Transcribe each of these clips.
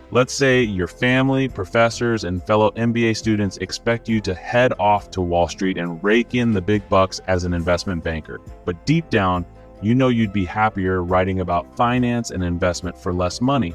Let's say your family, professors, and fellow MBA students expect you to head off to Wall Street and rake in the big bucks as an investment banker. But deep down, you know you'd be happier writing about finance and investment for less money.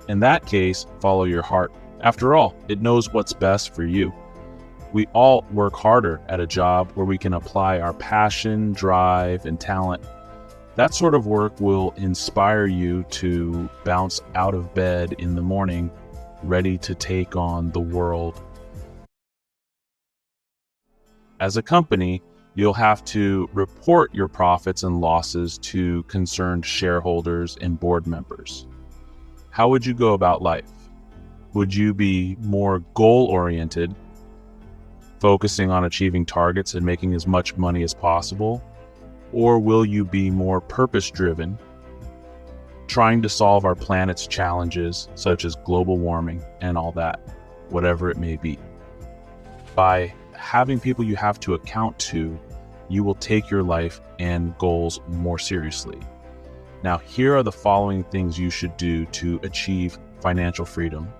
In that case, follow your heart. After all, it knows what's best for you. We all work harder at a job where we can apply our passion, drive, and talent. That sort of work will inspire you to bounce out of bed in the morning, ready to take on the world. As a company, you'll have to report your profits and losses to concerned shareholders and board members. How would you go about life? Would you be more goal-oriented, focusing on achieving targets and making as much money as possible? Or will you be more purpose-driven, trying to solve our planet's challenges, such as global warming and all that, whatever it may be? By having people you have to account to, you will take your life and goals more seriously. Now, here are the following things you should do to achieve financial freedom.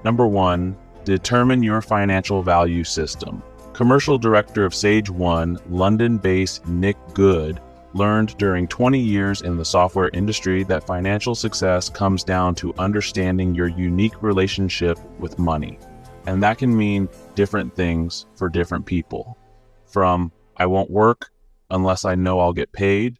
Number 1, determine your financial value system. Commercial director of Sage One, London-based Nick Good, learned during 20 years in the software industry that financial success comes down to understanding your unique relationship with money. And that can mean different things for different people. From I won't work unless I know I'll get paid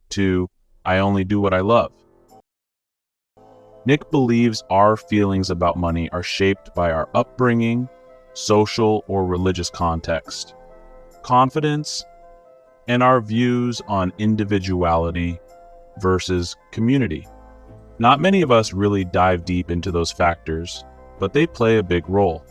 to I only do what I love. Nick believes our feelings about money are shaped by our upbringing, social or religious context, confidence, and our views on individuality versus community. Not many of us really dive deep into those factors, but they play a big role.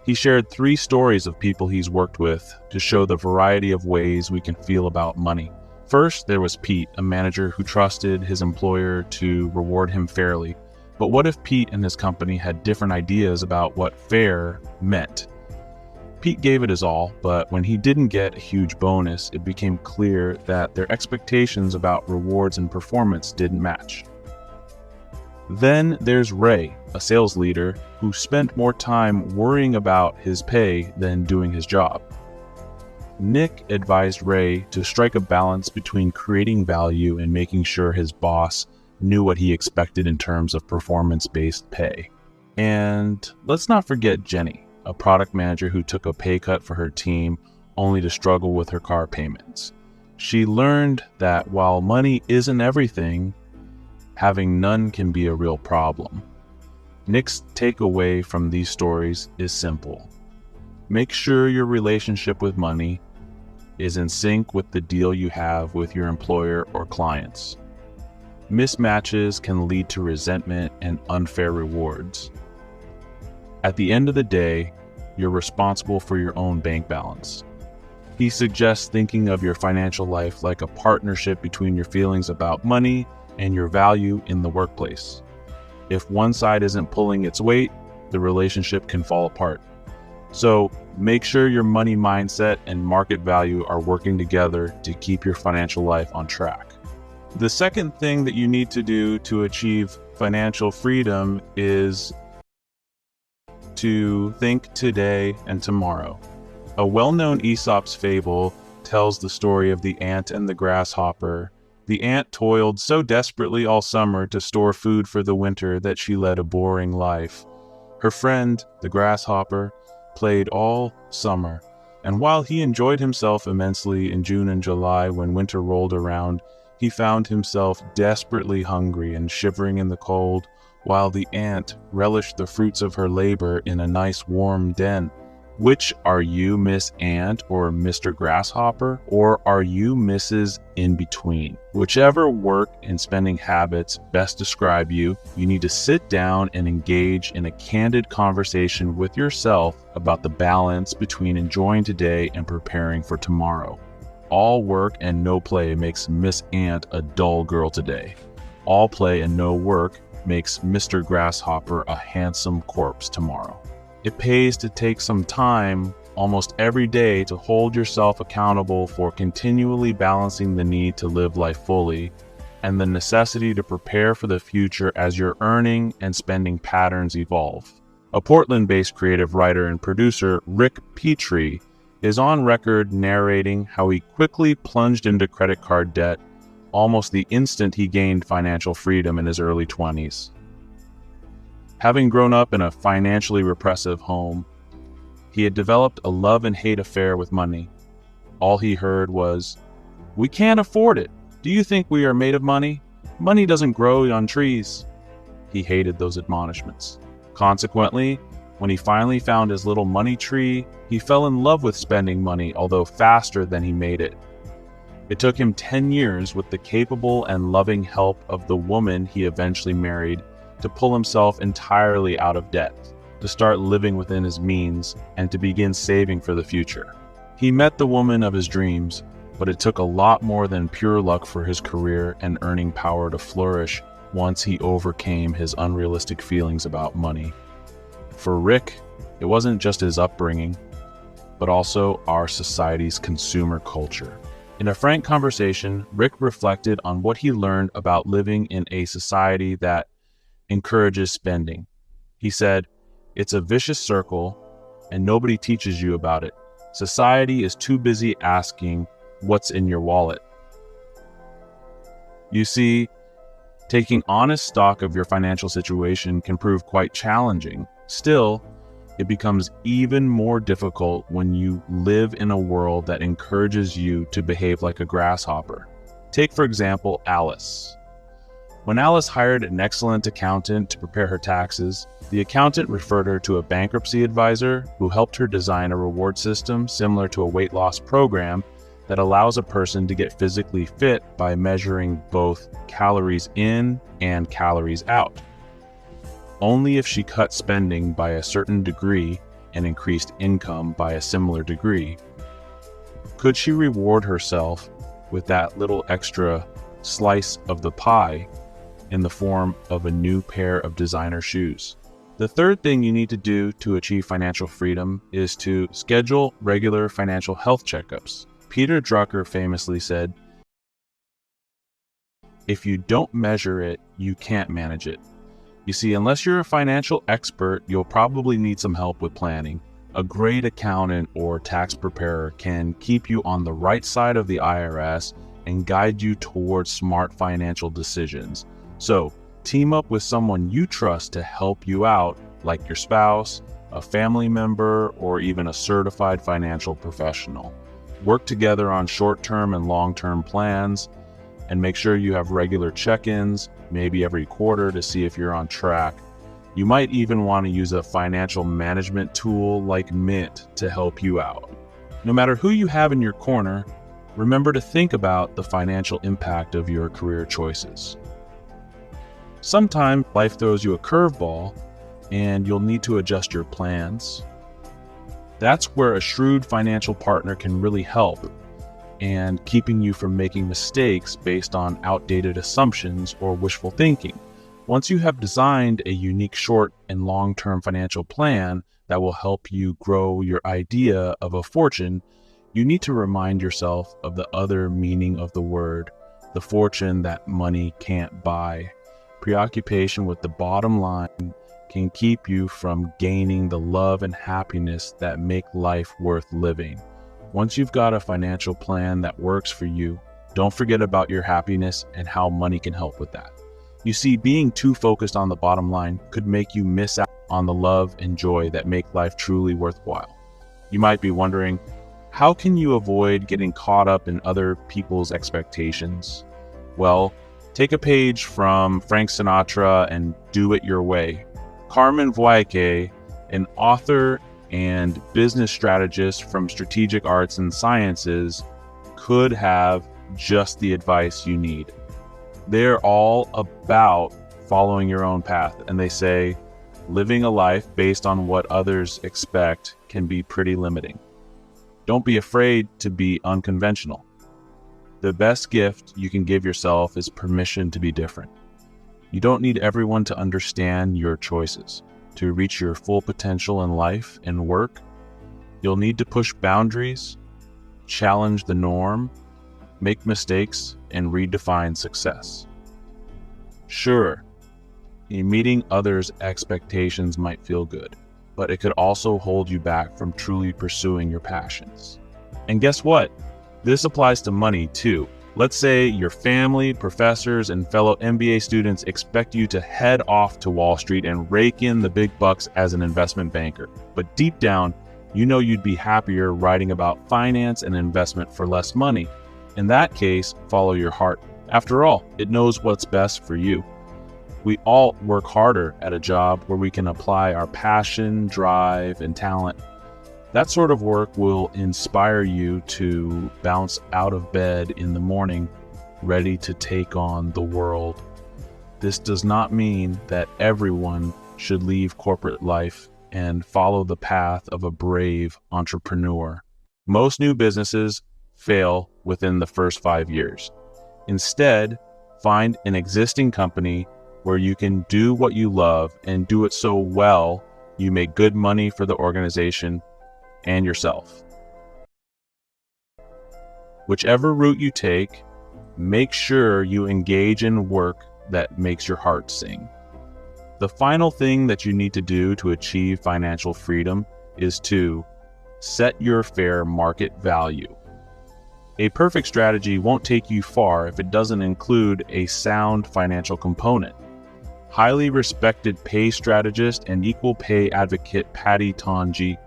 He shared 3 stories of people he's worked with to show the variety of ways we can feel about money. First, there was Pete, a manager who trusted his employer to reward him fairly. But what if Pete and his company had different ideas about what fair meant? Pete gave it his all, but when he didn't get a huge bonus, it became clear that their expectations about rewards and performance didn't match. Then there's Ray, a sales leader who spent more time worrying about his pay than doing his job. Nick advised Ray to strike a balance between creating value and making sure his boss knew what he expected in terms of performance-based pay. And let's not forget Jenny, a product manager who took a pay cut for her team only to struggle with her car payments. She learned that while money isn't everything, having none can be a real problem. Nick's takeaway from these stories is simple. Make sure your relationship with money is in sync with the deal you have with your employer or clients. Mismatches can lead to resentment and unfair rewards. At the end of the day, you're responsible for your own bank balance. He suggests thinking of your financial life like a partnership between your feelings about money and your value in the workplace. If one side isn't pulling its weight, the relationship can fall apart. So make sure your money mindset and market value are working together to keep your financial life on track. The second thing that you need to do to achieve financial freedom is to think today and tomorrow. A well-known Aesop's fable tells the story of the ant and the grasshopper. The ant toiled so desperately all summer to store food for the winter that she led a boring life. Her friend, the grasshopper, played all summer, and while he enjoyed himself immensely in June and July when winter rolled around, he found himself desperately hungry and shivering in the cold, while the ant relished the fruits of her labor in a nice warm den. Which are you, Miss Ant or Mr. Grasshopper? Or are you Mrs. In Between? Whichever work and spending habits best describe you, you need to sit down and engage in a candid conversation with yourself about the balance between enjoying today and preparing for tomorrow. All work and no play makes Miss Ant a dull girl today. All play and no work makes Mr. Grasshopper a handsome corpse tomorrow. It pays to take some time almost every day to hold yourself accountable for continually balancing the need to live life fully and the necessity to prepare for the future as your earning and spending patterns evolve. A Portland-based creative writer and producer, Rick Petrie, is on record narrating how he quickly plunged into credit card debt almost the instant he gained financial freedom in his early 20s. Having grown up in a financially repressive home, he had developed a love and hate affair with money. All he heard was, "We can't afford it. Do you think we are made of money? Money doesn't grow on trees." He hated those admonishments. Consequently, when he finally found his little money tree, he fell in love with spending money, although faster than he made it. It took him 10 years with the capable and loving help of the woman he eventually married to pull himself entirely out of debt, to start living within his means, and to begin saving for the future. He met the woman of his dreams, but it took a lot more than pure luck for his career and earning power to flourish once he overcame his unrealistic feelings about money. For Rick, it wasn't just his upbringing, but also our society's consumer culture. In a frank conversation, Rick reflected on what he learned about living in a society that encourages spending. He said, "It's a vicious circle, and nobody teaches you about it. Society is too busy asking, 'What's in your wallet?'" You see, taking honest stock of your financial situation can prove quite challenging. Still, it becomes even more difficult when you live in a world that encourages you to behave like a grasshopper. Take, for example, Alice. When Alice hired an excellent accountant to prepare her taxes, the accountant referred her to a bankruptcy advisor who helped her design a reward system similar to a weight loss program that allows a person to get physically fit by measuring both calories in and calories out. Only if she cut spending by a certain degree and increased income by a similar degree could she reward herself with that little extra slice of the pie in the form of a new pair of designer shoes. The third thing you need to do to achieve financial freedom is to schedule regular financial health checkups. Peter Drucker famously said, "If you don't measure it, you can't manage it." You see, unless you're a financial expert, you'll probably need some help with planning. A great accountant or tax preparer can keep you on the right side of the IRS and guide you towards smart financial decisions. So, team up with someone you trust to help you out, like your spouse, a family member, or even a certified financial professional. Work together on short-term and long-term plans, and make sure you have regular check-ins, maybe every quarter, to see if you're on track. You might even want to use a financial management tool like Mint to help you out. No matter who you have in your corner, remember to think about the financial impact of your career choices. Sometimes life throws you a curveball and you'll need to adjust your plans. That's where a shrewd financial partner can really help, and keeping you from making mistakes based on outdated assumptions or wishful thinking. Once you have designed a unique short and long-term financial plan that will help you grow your idea of a fortune, you need to remind yourself of the other meaning of the word, the fortune that money can't buy. Preoccupation with the bottom line can keep you from gaining the love and happiness that make life worth living. Once you've got a financial plan that works for you, don't forget about your happiness and how money can help with that. You see, being too focused on the bottom line could make you miss out on the love and joy that make life truly worthwhile. You might be wondering, how can you avoid getting caught up in other people's expectations? Well, take a page from Frank Sinatra and do it your way. Carmen Vueke, an author and business strategist from Strategic Arts and Sciences, could have just the advice you need. They're all about following your own path, and they say living a life based on what others expect can be pretty limiting. Don't be afraid to be unconventional. The best gift you can give yourself is permission to be different. You don't need everyone to understand your choices. To reach your full potential in life and work, you'll need to push boundaries, challenge the norm, make mistakes, and redefine success. Sure, meeting others' expectations might feel good, but it could also hold you back from truly pursuing your passions. And guess what? This applies to money too. Let's say your family, professors, and fellow MBA students expect you to head off to Wall Street and rake in the big bucks as an investment banker. But deep down, you know you'd be happier writing about finance and investment for less money. In that case, follow your heart. After all, it knows what's best for you. We all work harder at a job where we can apply our passion, drive, and talent. That sort of work will inspire you to bounce out of bed in the morning, ready to take on the world. This does not mean that everyone should leave corporate life and follow the path of a brave entrepreneur. Most new businesses fail within the first 5 years. Instead, find an existing company where you can do what you love and do it so well you make good money for the organization and yourself. Whichever route you take, make sure you engage in work that makes your heart sing. The final thing that you need to do to achieve financial freedom is to set your fair market value. A perfect strategy won't take you far if it doesn't include a sound financial component. Highly respected pay strategist and equal pay advocate Patty Tonji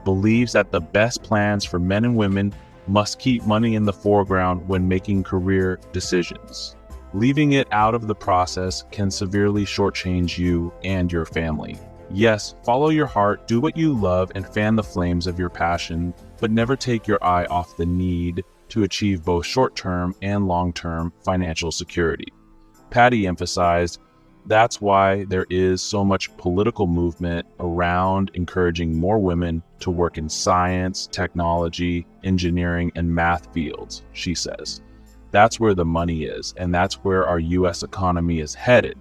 believes that the best plans for men and women must keep money in the foreground when making career decisions. Leaving it out of the process can severely shortchange you and your family. Yes, follow your heart, do what you love, and fan the flames of your passion, but never take your eye off the need to achieve both short-term and long-term financial security. Patty emphasized, that's why there is so much political movement around encouraging more women to work in science, technology, engineering, and math fields, she says. That's where the money is, and that's where our U.S. economy is headed.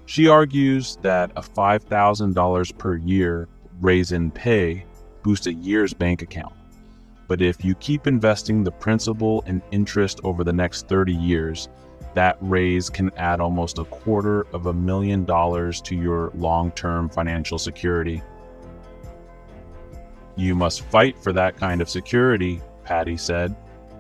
She argues that a $5,000 per year raise in pay boosts a year's bank account. But if you keep investing the principal and interest over the next 30 years, that raise can add almost $250,000 to your long-term financial security. You must fight for that kind of security, Patty said.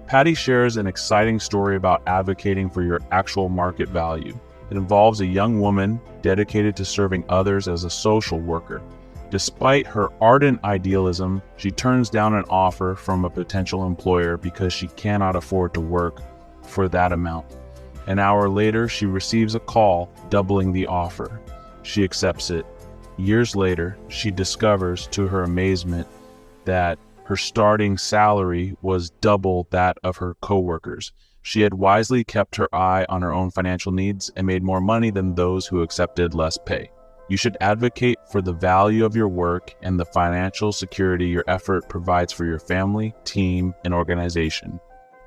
Patty shares an exciting story about advocating for your actual market value. It involves a young woman dedicated to serving others as a social worker. Despite her ardent idealism, she turns down an offer from a potential employer because she cannot afford to work for that amount. An hour later, she receives a call doubling the offer. She accepts it. Years later, she discovers to her amazement that her starting salary was double that of her coworkers. She had wisely kept her eye on her own financial needs and made more money than those who accepted less pay. You should advocate for the value of your work and the financial security your effort provides for your family, team, and organization.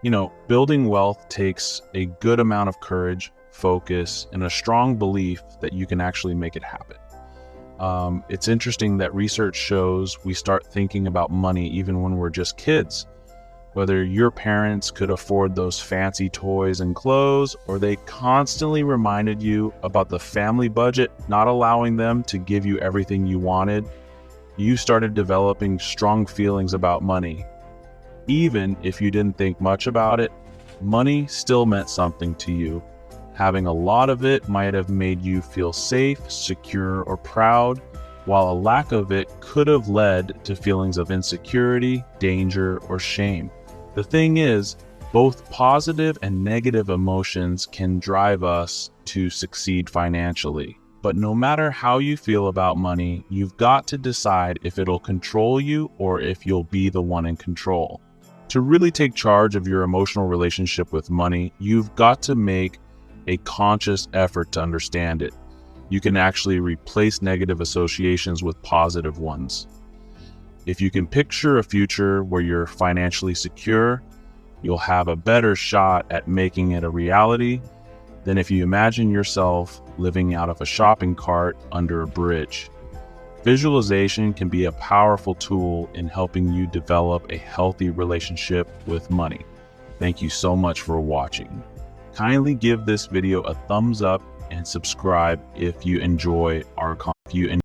You know, building wealth takes a good amount of courage, focus, and a strong belief that you can actually make it happen. It's interesting that research shows we start thinking about money even when we're just kids. Whether your parents could afford those fancy toys and clothes, or they constantly reminded you about the family budget, not allowing them to give you everything you wanted, you started developing strong feelings about money. Even if you didn't think much about it, money still meant something to you. Having a lot of it might have made you feel safe, secure, or proud, while a lack of it could have led to feelings of insecurity, danger, or shame. The thing is, both positive and negative emotions can drive us to succeed financially. But no matter how you feel about money, you've got to decide if it'll control you or if you'll be the one in control. To really take charge of your emotional relationship with money, you've got to make a conscious effort to understand it. You can actually replace negative associations with positive ones. If you can picture a future where you're financially secure, you'll have a better shot at making it a reality than if you imagine yourself living out of a shopping cart under a bridge. Visualization can be a powerful tool in helping you develop a healthy relationship with money. Thank you so much for watching. Kindly give this video a thumbs up and subscribe if you enjoy our content.